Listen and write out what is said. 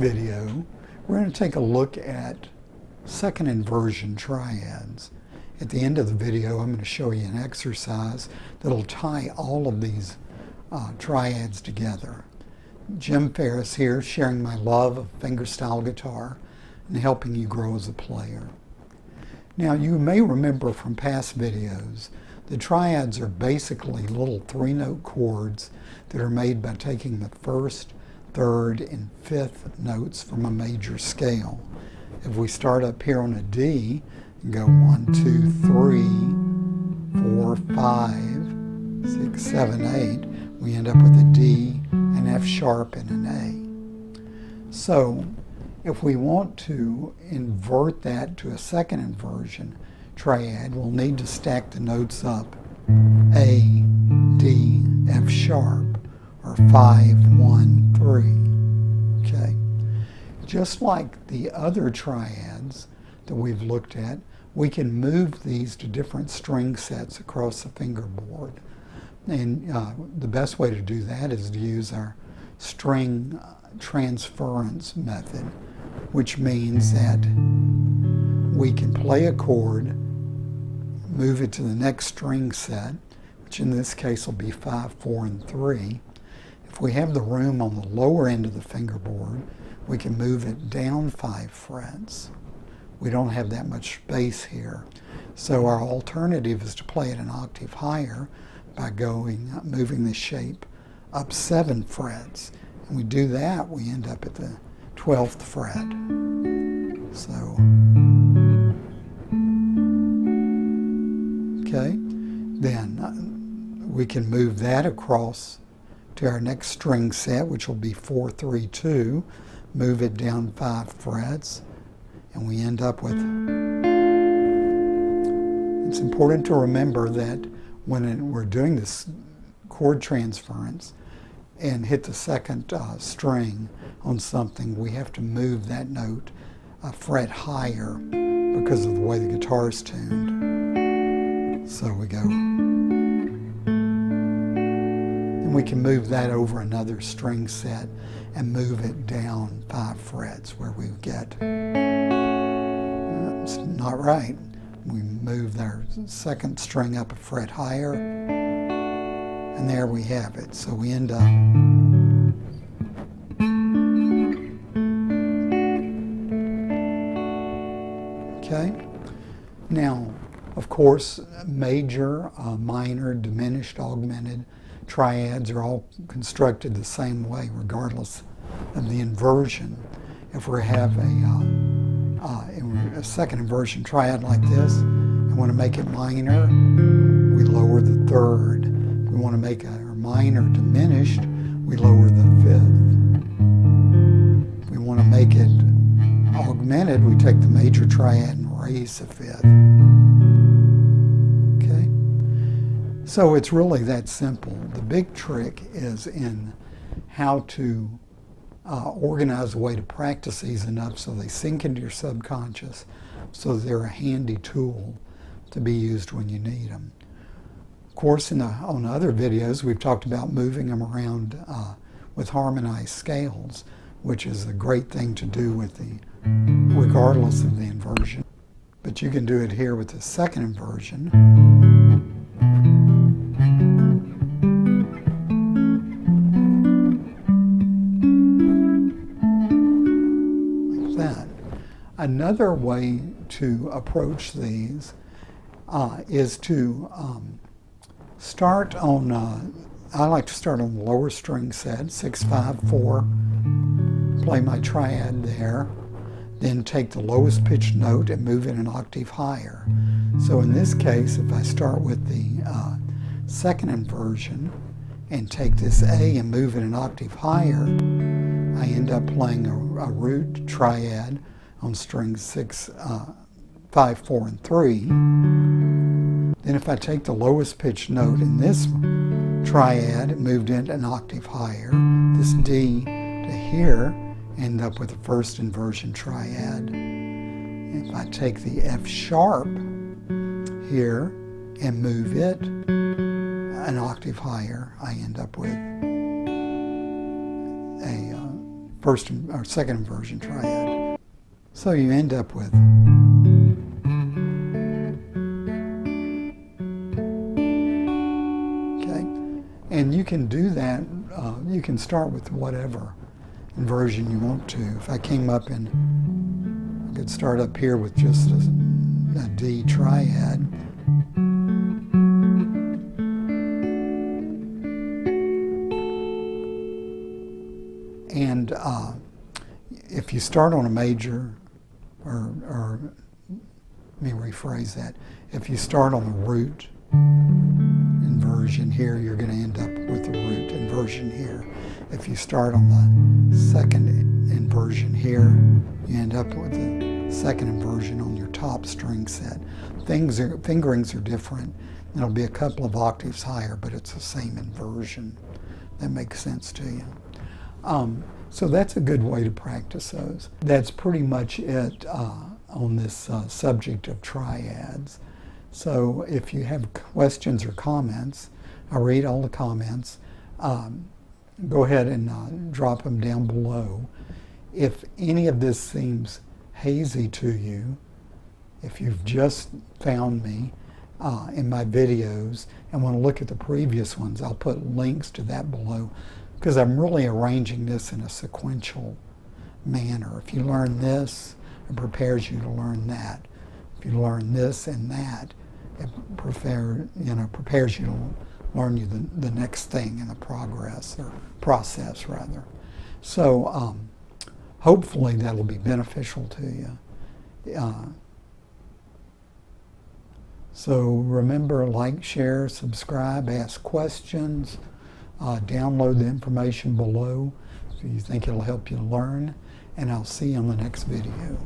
video, we're going to take a look at second inversion triads. At the end of the video, I'm going to show you an exercise that'll tie all of these triads together. Jim Ferris here, sharing my love of fingerstyle guitar and helping you grow as a player. Now, you may remember from past videos, the triads are basically little 3-note chords that are made by taking the first, third, and fifth notes from a major scale. If we start up here on a D and go 1, 2, 3, 4, 5, 6, 7, 8, we end up with a D, an F sharp, and an A. So, if we want to invert that to a second inversion triad, we'll need to stack the notes up A, D, F sharp, or 5, 1, 3. Okay. Just like the other triads that we've looked at, we can move these to different string sets across the fingerboard. And the best way to do that is to use our string transference method, which means that we can play a chord, move it to the next string set, which in this case will be 5, 4, and 3. If we have the room on the lower end of the fingerboard, we can move it down 5 frets. We don't have that much space here. So our alternative is to play it an octave higher by moving the shape up 7 frets. And we do that, we end up at the 12th fret. So, okay, then we can move that across to our next string set, which will be 4, 3, 2, move it down 5 frets, and we end up with, it's important to remember that when we're doing this chord transference and hit the second string on something, we have to move that note a fret higher because of the way the guitar is tuned. So we go, and we can move that over another string set and move it down 5 frets where we get, it's not right. We move our second string up a fret higher, and there we have it. So we end up, okay? Now, of course, major, minor, diminished, augmented triads are all constructed the same way, regardless of the inversion. If we have a second inversion triad like this, and want to make it minor, we lower the third. If we want to make our minor diminished, we lower the fifth. If we want to make it augmented, we take the major triad and raise the fifth. Okay? So it's really that simple. The big trick is in how to organize a way to practice these enough so they sink into your subconscious, so they're a handy tool to be used when you need them. Of course, on other videos, we've talked about moving them around with harmonized scales, which is a great thing to do with regardless of the inversion. But you can do it here with the second inversion. Like that. Another way to approach these is to start on, I like to start on the lower string set, 6, 5, 4, play my triad there, then take the lowest pitched note and move it an octave higher. So in this case, if I start with the second inversion and take this A and move it an octave higher, I end up playing a root triad on strings 6, 5, 4, and 3. Then if I take the lowest pitched note in this triad and moved it an octave higher, this D to here, end up with a first inversion triad. If I take the F sharp here and move it an octave higher, I end up with a or second inversion triad. So you end up with and you can do that, you can start with whatever inversion you want to. If I came up and I could start up here with just a D triad. And if you start on a major, or let me rephrase that, if you start on the root inversion here, you're going to end up with the root inversion here. If you start on the second inversion here, you end up with the second inversion on your top string set. Fingerings are different. It'll be a couple of octaves higher, but it's the same inversion. That makes sense to you. So that's a good way to practice those. That's pretty much it on this subject of triads. So if you have questions or comments, I read all the comments. Go ahead and drop them down below. If any of this seems hazy to you, if you've just found me in my videos and want to look at the previous ones, I'll put links to that below, because I'm really arranging this in a sequential manner. If you learn this, it prepares you to learn that. If you learn this and that, it prepares you to learn the next thing in the process rather. So hopefully that'll be beneficial to you. So remember, like, share, subscribe, ask questions, download the information below if you think it'll help you learn, and I'll see you on the next video.